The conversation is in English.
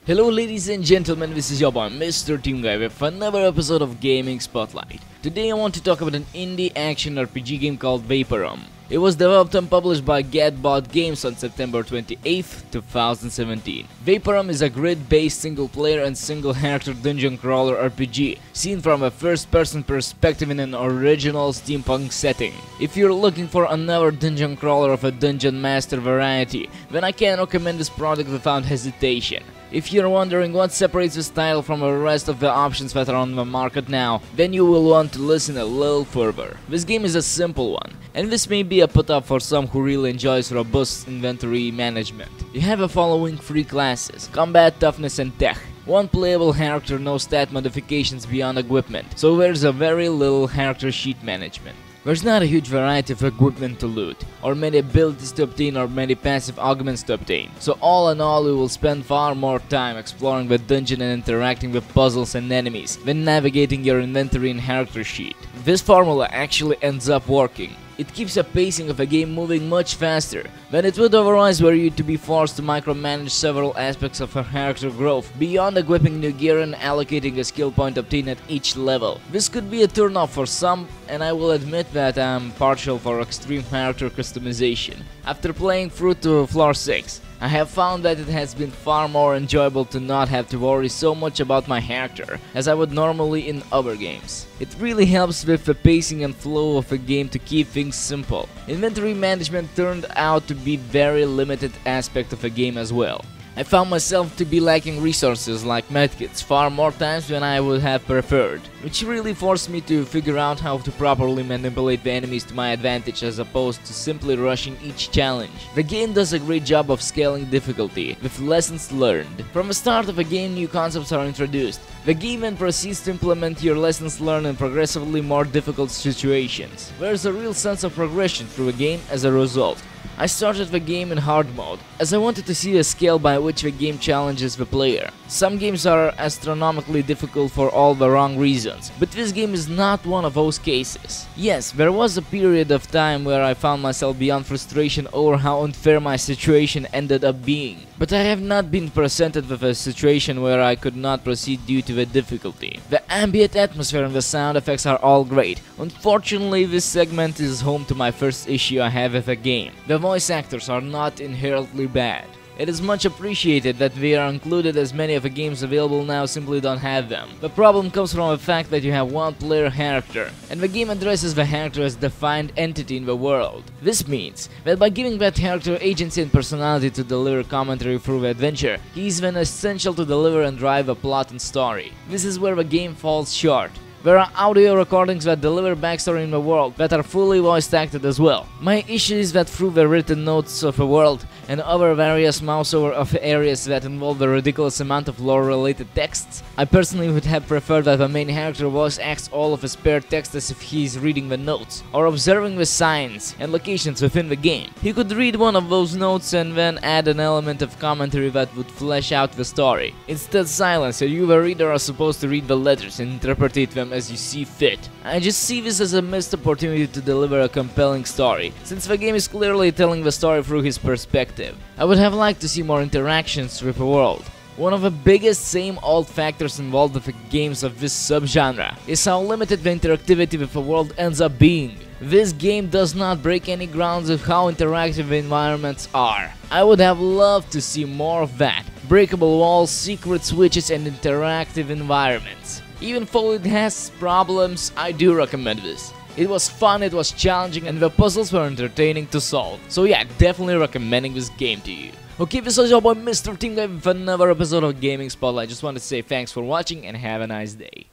Hello ladies and gentlemen, this is your boy Mrteamguy with another episode of Gaming Spotlight. Today I want to talk about an indie action RPG game called Vaporum. It was developed and published by GetBot Games on September 28th, 2017. Vaporum is a grid-based single-player and single-character dungeon crawler RPG, seen from a first-person perspective in an original steampunk setting. If you're looking for another dungeon crawler of a dungeon master variety, then I can recommend this product without hesitation. If you're wondering what separates this title from the rest of the options that are on the market now, then you will want to listen a little further. This game is a simple one, and this may be a put-up for some who really enjoys robust inventory management. You have the following three classes: Combat, Toughness and Tech. One playable character, no stat modifications beyond equipment, so there's a very little character sheet management. There's not a huge variety of equipment to loot, or many abilities to obtain, or many passive augments to obtain. So all in all, we will spend far more time exploring the dungeon and interacting with puzzles and enemies than navigating your inventory and character sheet. This formula actually ends up working. It keeps the pacing of a game moving much faster than it would otherwise were you to be forced to micromanage several aspects of her character growth, beyond equipping new gear and allocating a skill point obtained at each level. This could be a turn-off for some, and I will admit that I'm partial for extreme character customization. After playing through to floor 6, I have found that it has been far more enjoyable to not have to worry so much about my character as I would normally in other games. It really helps with the pacing and flow of a game to keep things simple. Inventory management turned out to be very limited aspect of a game as well. I found myself to be lacking resources like medkits far more times than I would have preferred, which really forced me to figure out how to properly manipulate the enemies to my advantage as opposed to simply rushing each challenge. The game does a great job of scaling difficulty, with lessons learned. From the start of a game, new concepts are introduced. The game then proceeds to implement your lessons learned in progressively more difficult situations. There's a real sense of progression through the game as a result. I started the game in hard mode, as I wanted to see the scale by which the game challenges the player. Some games are astronomically difficult for all the wrong reasons, but this game is not one of those cases. Yes, there was a period of time where I found myself beyond frustration over how unfair my situation ended up being. But I have not been presented with a situation where I could not proceed due to the difficulty. The ambient atmosphere and the sound effects are all great. Unfortunately, this segment is home to my first issue I have with the game. The voice actors are not inherently bad. It is much appreciated that they are included, as many of the games available now simply don't have them. The problem comes from the fact that you have one player character, and the game addresses the character as a defined entity in the world. This means that by giving that character agency and personality to deliver commentary through the adventure, he is then essential to deliver and drive a plot and story. This is where the game falls short. There are audio recordings that deliver backstory in the world that are fully voice acted as well. My issue is that through the written notes of the world and other various mouse-over of areas that involve a ridiculous amount of lore-related texts, I personally would have preferred that the main character voice acts all of his spare text as if he is reading the notes or observing the signs and locations within the game. He could read one of those notes and then add an element of commentary that would flesh out the story. Instead, silence, so you the reader are supposed to read the letters and interpret them as you see fit. I just see this as a missed opportunity to deliver a compelling story, since the game is clearly telling the story through his perspective. I would have liked to see more interactions with the world. One of the biggest same-old factors involved with the games of this subgenre is how limited the interactivity with the world ends up being. This game does not break any grounds with how interactive the environments are. I would have loved to see more of that. Breakable walls, secret switches and interactive environments. Even though it has problems, I do recommend this. It was fun, it was challenging, and the puzzles were entertaining to solve. So yeah, definitely recommending this game to you. Okay, this was your boy Mrteamguy with another episode of Gaming Spotlight. I just want to say thanks for watching and have a nice day.